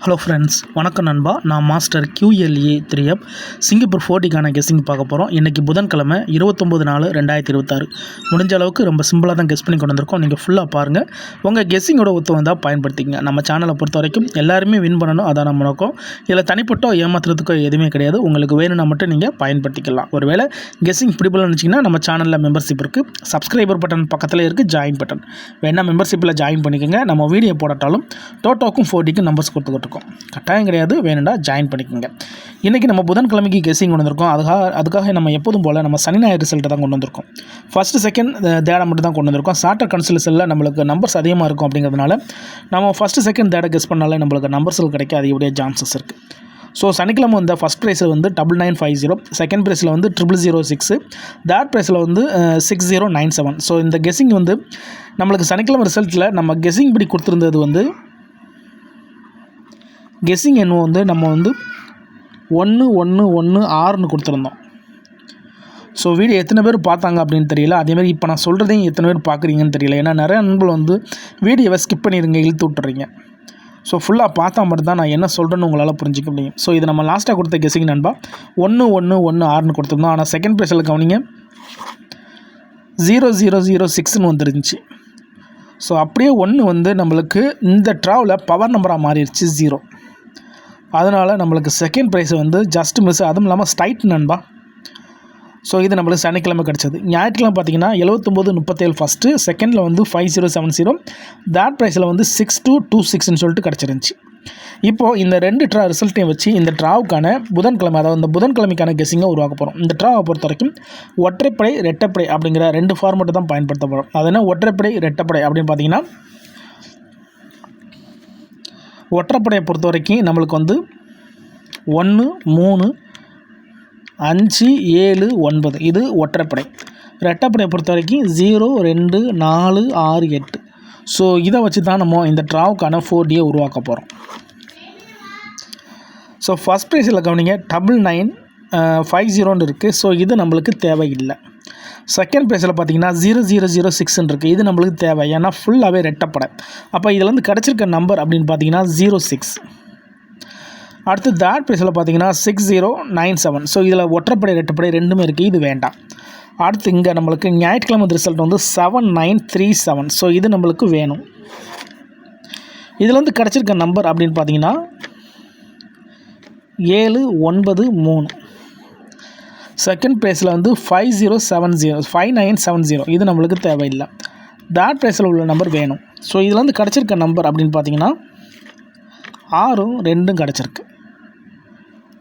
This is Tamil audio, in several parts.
ஹலோ ஃப்ரெண்ட்ஸ், வணக்கம் நண்பா. நான் மாஸ்டர் QLA 3F சிங்கப்பூர் 40க்கான கெஸ்ஸிங் பார்க்க போகிறோம். இன்றைக்கி புதன்கிழமை 29/4/2026. முடிஞ்ச அளவுக்கு ரொம்ப சிம்பிளாக தான் கெஸ் பண்ணி கொண்டு வந்திருக்கோம். நீங்கள் ஃபுல்லாக பாருங்கள். உங்கள் கெஸ்ஸிங்கோட ஒத்து வந்தால் பயன்படுத்திங்க. நம்ம சேனலை பொறுத்த வரைக்கும் எல்லாருமே வின் பண்ணணும், அதான் நம்ம நோக்கம். இதில் தனிப்பட்டோ ஏமாத்துறதுக்கோ எதுவுமே கிடையாது. உங்களுக்கு வேணும்னா மட்டும் நீங்கள் பயன்படுத்திக்கலாம். ஒருவேளை கெஸ்ஸிங் பிடிபலன்னு நினச்சிங்கன்னா நம்ம சேனலில் மெம்பர்ஷிப் இருக்குது. சப்ஸ்கிரைபர் பட்டன் பக்கத்தில் இருக்குது, ஜாயின் பட்டன் வேணால் மெம்பர்ஷிப்பில் ஜாயின் பண்ணிக்கோங்க. நம்ம வீடியோ போடட்டாலும் டோட்டோக்கும் 40க்கும் நம்பர்ஸ் கொடுத்துக்கிட்டு கட்டாயம் கிடையாது, வேணுண்டா ஜாயின் பண்ணிக்கோங்க. இன்றைக்கி நம்ம புதன்கிழமைக்கு கெஸ்ஸிங் கொண்டு வந்திருக்கோம். அதுக்காக நம்ம எப்போதும் போல் நம்ம சனி ஞாயிறு ரிசல்ட்டை தான் கொண்டு வந்திருக்கோம். ஃபஸ்ட்டு செகண்ட் தேடை மட்டும் தான் கொண்டு வந்திருக்கோம். சார்ட்டர் கன்சல்டேஷனில் நம்மளுக்கு நம்பர்ஸ் அதிகமாக இருக்கும். அப்படிங்கிறதுனால நம்ம ஃபஸ்ட்டு செகண்ட் தேடை கெஸ் பண்ணாலே நம்மளுக்கு நம்பர்ஸில் கிடைக்க அதிகப்படிய சான்சஸ் இருக்குது. ஸோ சனிக்கிழமை வந்து ஃபஸ்ட் ப்ரைஸில் வந்து 9950, செகண்ட் ப்ரைஸில் வந்து 0006, தேர்ட் ப்ரைஸில் வந்து 6097. ஸோ இந்த கெஸ்ஸிங் வந்து நம்மளுக்கு சனிக்கிழமை ரிசல்ட்டில் நம்ம கெஸ்ஸிங் படி கொடுத்துருந்தது வந்து கெஸ்ஸிங் எண் வந்து நம்ம வந்து 1116 கொடுத்துருந்தோம். ஸோ வீடியோ எத்தனை பேர் பார்த்தாங்க அப்படின்னு தெரியல. அதேமாதிரி இப்போ நான் சொல்கிறதையும் எத்தனை பேர் பார்க்குறீங்கன்னு தெரியல. ஏன்னா நிறைய நண்பர்கள் வந்து வீடியோவை ஸ்கிப் பண்ணிடுங்க, இழுத்து விட்டுறீங்க. ஸோ ஃபுல்லாக பார்த்தா மட்டும்தான் நான் என்ன சொல்கிறேன்னு உங்களால் புரிஞ்சிக்க முடியும். ஸோ இது நம்ம லாஸ்ட்டாக கொடுத்த கெஸ்ஸிங் நண்பா 1116 கொடுத்துருந்தோம். ஆனால் செகண்ட் ப்ரைஸில் கவனிங்க 0006 வந்துருந்துச்சு. ஸோ அப்படியே ஒன்று வந்து நம்மளுக்கு இந்த ட்ராவில் பவர் நம்பராக மாறிடுச்சு 0. அதனால் நம்மளுக்கு செகண்ட் ப்ரைஸ் வந்து ஜஸ்ட் மிஸ். அதுவும் இல்லாமல் ஸ்டைட் நண்பா. ஸோ இது நம்மளுக்கு சனிக்கிழமை கிடச்சது. ஞாயிற்றுக்கிழமை பார்த்தீங்கன்னா 7937 ஃபஸ்ட்டு, செகண்டில் வந்து 5070, தேர்ட் ப்ரைஸில் வந்து 6226ன்னு சொல்லிட்டு கிடச்சிருந்துச்சி. இப்போது இந்த ரெண்டு ட்ரா ரிசல்ட்டையும் வச்சு இந்த ட்ராவுக்கான புதன்கிழமை, அதாவது இந்த புதன்கிழமைக்கான கெஸ்ஸிங்கை உருவாக்க போகிறோம். இந்த ட்ராவை பொறுத்த வரைக்கும் ஒற்றைப்படை ரெட்டைப்படை அப்படிங்கிற ரெண்டு ஃபார்மெட்டு தான் பயன்படுத்த போகிறோம். அது என்ன ஒற்றைப்படை ரெட்டைப்படை அப்படின்னு பார்த்தீங்கன்னா, ஒற்றைப்படையை பொறுத்த வரைக்கும் நம்மளுக்கு வந்து 1 3 5 7 9 இது ஒற்றைப்படை. ரெட்டைப்படையை பொறுத்த வரைக்கும் 0 2 4 6 8. ஸோ இதை வச்சு தான் நம்ம இந்த ட்ராவுக்கான 4Dயை உருவாக்க போகிறோம். ஸோ ஃபஸ்ட் ப்ரைஸில் கவனிங்க 9950 இருக்குது. ஸோ இது நம்மளுக்கு தேவையில்லை. செகண்ட் ப்ரைஸில் பார்த்தீங்கன்னா 0006 இருக்குது. இது நம்மளுக்கு தேவை, ஏன்னா ஃபுல்லாகவே ரெட்டைப்படை. அப்போ இதில் வந்து கிடச்சிருக்க நம்பர் அப்படின்னு பார்த்தீங்கன்னா 06. அடுத்து தேர்ட் ப்ரைஸில் பார்த்தீங்கன்னா 6097. ஸோ இதில் ஒற்றைப்படை ரெட்டைப்படை ரெண்டுமே இருக்குது, இது வேண்டாம். அடுத்து இங்கே நம்மளுக்கு ஞாயிற்றுக்கிழமை ரிசல்ட் வந்து 7937. ஸோ இது நம்மளுக்கு வேணும். இதில் வந்து கிடச்சிருக்க நம்பர் அப்படின்னு பார்த்தீங்கன்னா 793. செகண்ட் ப்ரைஸில் வந்து 5970. இது நம்மளுக்கு தேவையில்லை. தேர்ட் ப்ரைஸில் உள்ள நம்பர் வேணும். ஸோ இதில் வந்து கிடச்சிருக்க நம்பர் அப்படின்னு பார்த்தீங்கன்னா 6 2 கிடச்சிருக்கு.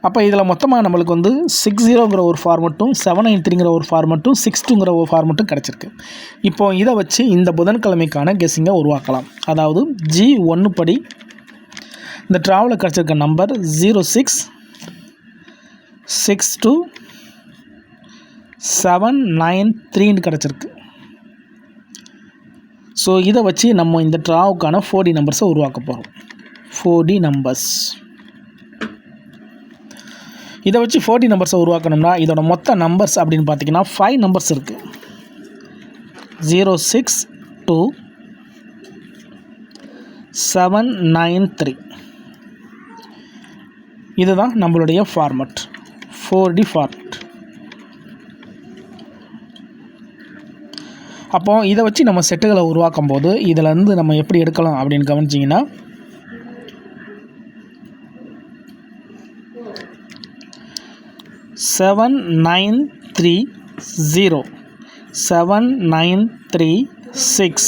அப்போ இதில் மொத்தமாக நம்மளுக்கு வந்து 60ங்கிற ஒரு ஃபார்மெட்டும் 793ங்கிற ஒரு ஃபார்மெட்டும் 62ங்கிற ஒரு ஃபார்மெட்டும் கிடச்சிருக்கு. இப்போது இதை வச்சு இந்த புதன்கிழமைக்கான கெஸ்ஸிங்கை உருவாக்கலாம். அதாவது G1 படி இந்த ட்ராவலில் கிடச்சிருக்க நம்பர் 06 62 793 கிடச்சிருக்கு. ஸோ இதை வச்சு நம்ம இந்த ட்ராவுக்கான 4D நம்பர்ஸை உருவாக்க போகிறோம். 4D numbers. இதை வச்சு 4D நம்பர்ஸை உருவாக்கணும்னா இதோட மொத்த நம்பர்ஸ் அப்படின்னு பார்த்தீங்கன்னா 5 நம்பர்ஸ் இருக்குது. 062 793. இதுதான் நம்மளுடைய ஃபார்மெட், 4D ஃபார்மெட். அப்போது இதை வச்சு நம்ம செட்டுகளை உருவாக்கும் போது இதில் இருந்து நம்ம எப்படி எடுக்கலாம் அப்படின்னு கவனிச்சிங்கன்னா, seven nine three 793 6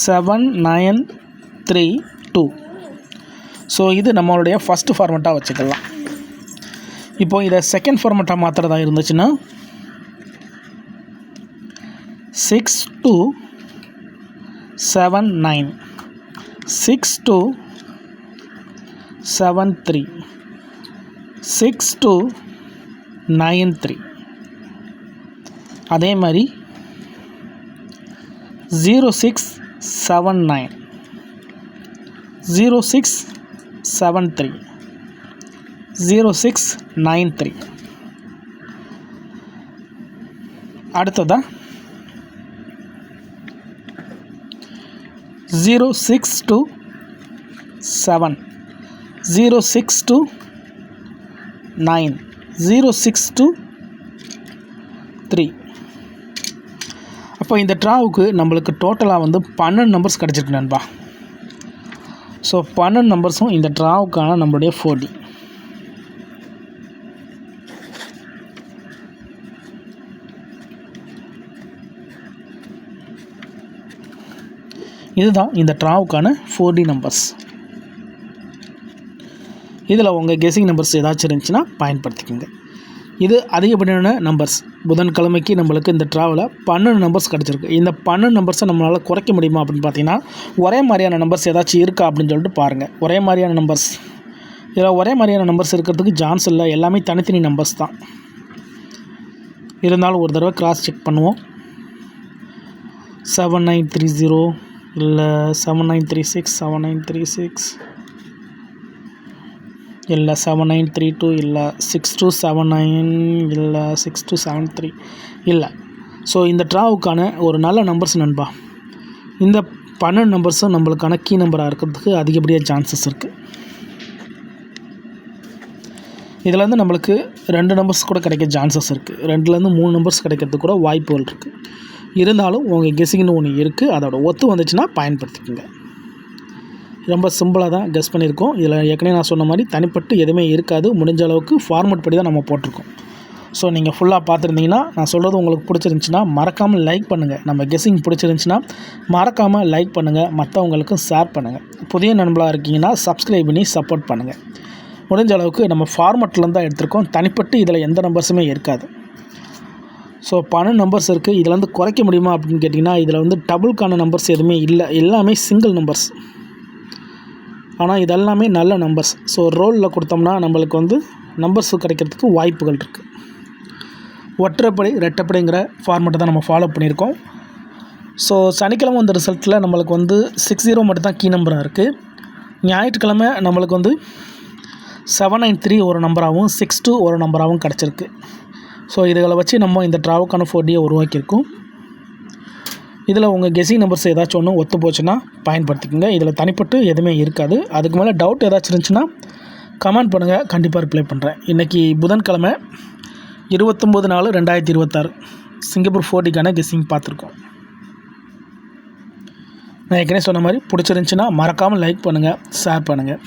7932. ஸோ இது நம்மளுடைய ஃபஸ்ட்டு ஃபார்மெட்டாக வச்சுக்கலாம். இப்போது இதை செகண்ட் ஃபார்மெட்டாக மாற்றுறதா இருந்துச்சுன்னா 6279 6273 6293. அதே மாதிரி 0679 0673 0693. அடுத்ததாக 0627 06 to 9, 06 to 3. அப்போ இந்த ட்ராவுக்கு நம்மளுக்கு டோட்டலாக வந்து 12 நம்பர்ஸ் கிடச்சிருக்கு நண்பா. ஸோ 12 நம்பர்ஸும் இந்த ட்ராவுக்கான நம்மளுடைய 4D. இதுதான் இந்த ட்ராவுக்கான 4D நம்பர்ஸ். இதில் உங்கள் கெஸிங் நம்பர்ஸ் ஏதாச்சும் இருந்துச்சுன்னா பயன்படுத்திக்கோங்க. இது அதிகப்படியான நம்பர்ஸ். புதன்கிழமைக்கு நம்மளுக்கு இந்த ட்ராவில் 12 நம்பர்ஸ் கிடச்சிருக்கு. இந்த 12 நம்பர்ஸை நம்மளால் குறைக்க முடியுமா அப்படின்னு பார்த்தீங்கன்னா, ஒரே மாதிரியான நம்பர்ஸ் ஏதாச்சும் இருக்கா அப்படின்னு சொல்லிட்டு பாருங்கள். ஒரே மாதிரியான நம்பர்ஸ், இதில் ஒரே மாதிரியான நம்பர்ஸ் இருக்கிறதுக்கு சான்ஸ் இல்லை. எல்லாமே தனித்தனி நம்பர்ஸ் தான். இருந்தாலும் ஒரு தடவை கிராஸ் செக் பண்ணுவோம். 7930 இல்லை 7936, 7936 இல்லை 7932 இல்லை 6279 இல்லை 6273 இல்லை. ஸோ இந்த ட்ராவுக்கான ஒரு நல்ல நம்பர்ஸ் நண்பா. இந்த 12 நம்பர்ஸும் நம்மளுக்கான கீ நம்பராக இருக்கிறதுக்கு அதிகப்படியாக சான்சஸ் இருக்குது. இதில் வந்து நம்மளுக்கு 2 நம்பர்ஸ் கூட கிடைக்க சான்சஸ் இருக்குது. 2லேருந்து 3 நம்பர்ஸ் கிடைக்கிறதுக்கு கூட வாய்ப்புகள் இருக்குது. இருந்தாலும் உங்கள் கெஸிங்னு ஒன்று இருக்குது. அதோட ஒத்து வந்துச்சுன்னா பயன்படுத்திக்கோங்க. ரொம்ப சிம்பிளாக தான் கெஸ் பண்ணியிருக்கோம். இதில் ஏற்கனவே நான் சொன்ன மாதிரி தனிப்பட்டு எதுவுமே இருக்காது. முடிஞ்ச அளவுக்கு ஃபார்மேட் படி தான் நம்ம போட்டிருக்கோம். ஸோ நீங்கள் ஃபுல்லாக பார்த்துருந்தீங்கன்னா, நான் சொல்கிறது உங்களுக்கு பிடிச்சிருந்துச்சின்னா மறக்காமல் லைக் பண்ணுங்கள். நம்ம கெஸ்ஸிங் பிடிச்சிருந்துச்சின்னா மறக்காமல் லைக் பண்ணுங்கள். மற்றவங்களுக்கு ஷேர் பண்ணுங்கள். புதிய நண்பர்களாக இருக்கீங்கன்னா சப்ஸ்கிரைப் பண்ணி சப்போர்ட் பண்ணுங்கள். முடிஞ்ச அளவுக்கு நம்ம ஃபார்மேட்டில் தான் எடுத்திருக்கோம். தனிப்பட்டு இதில் எந்த நம்பர்ஸுமே இருக்காது. ஸோ 12 நம்பர்ஸ் இருக்குது. இதில் வந்து குறைக்க முடியுமா அப்படின்னு கேட்டிங்கன்னா, இதில் வந்து டபுள்கான நம்பர்ஸ் எதுவுமே இல்லை. எல்லாமே சிங்கிள் நம்பர்ஸ். ஆனால் இதெல்லாமே நல்ல நம்பர்ஸ். ஸோ ரோலில் கொடுத்தோம்னா நம்மளுக்கு வந்து நம்பர்ஸ் கிடைக்கிறதுக்கு வாய்ப்புகள் இருக்குது. ஒற்றைப்படை ரெட்டைப்படைங்கிற ஃபார்மேட்டை தான் நம்ம ஃபாலோ பண்ணியிருக்கோம். ஸோ சனிக்கிழமை வந்த ரிசல்ட்டில் நம்மளுக்கு வந்து 60 மட்டும் தான் கீ நம்பராக இருக்குது. ஞாயிற்றுக்கிழமை நம்மளுக்கு வந்து 793 ஒரு நம்பராகவும் 62 ஒரு நம்பராகவும் கிடச்சிருக்கு. ஸோ இதுகளை வச்சு நம்ம இந்த ட்ராவுக்கான 4Dயை உருவாக்கியிருக்கோம். இதில் உங்கள் கெஸிங் நம்பர்ஸ் ஏதாச்சும் ஒன்று ஒத்து போச்சுன்னா பயன்படுத்திக்கோங்க. இதில் தனிப்பட்டு எதுவுமே இருக்காது. அதுக்கு மேலே டவுட் ஏதாச்சும் இருந்துச்சுன்னா கமெண்ட் பண்ணுங்கள். கண்டிப்பாக ரிப்ளை பண்ணுறேன். இன்றைக்கி புதன்கிழமை 29/4/2026 சிங்கப்பூர் 4Dக்கான கெஸிங் பார்த்துருக்கோம். நான் ஏற்கனவே சொன்ன மாதிரி பிடிச்சிருந்துச்சின்னா மறக்காமல் லைக் பண்ணுங்கள், ஷேர் பண்ணுங்கள்.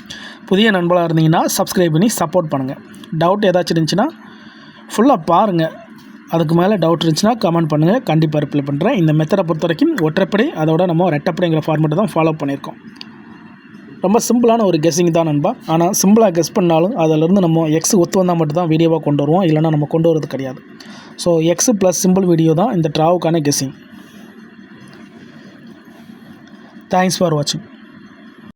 புதிய நண்பர்களாக இருந்தீங்கன்னா சப்ஸ்கிரைப் பண்ணி சப்போர்ட் பண்ணுங்கள். டவுட் ஏதாச்சும் இருந்துச்சுன்னா ஃபுல்லாக பாருங்கள். அதுக்கு மேலே டவுட் இருந்துச்சுன்னா கமெண்ட் பண்ணுங்கள். கண்டிப்பாக ரிப்ளை பண்ணுறேன். இந்த மெத்தடை பொறுத்த வரைக்கும் ஒற்றைப்படை, அதோட நம்ம ரெட்டைப்படைங்கிற ஃபார்மேட்டை தான் ஃபாலோ பண்ணியிருக்கோம். ரொம்ப சிம்பிளான ஒரு கெஸ்ஸிங் தான் நண்பா. ஆனால் சிம்பிளாக கெஸ் பண்ணாலும் அதிலேருந்து நம்ம எக்ஸ் ஒத்து வந்தால் மட்டும் தான் வீடியோவாக கொண்டு வருவோம். இல்லைனா நம்ம கொண்டு வரது கிடையாது. So X plus symbol video தான் இந்த ட்ராவுக்கான கெஸ்ஸிங். தேங்க்ஸ் ஃபார் வாட்சிங்.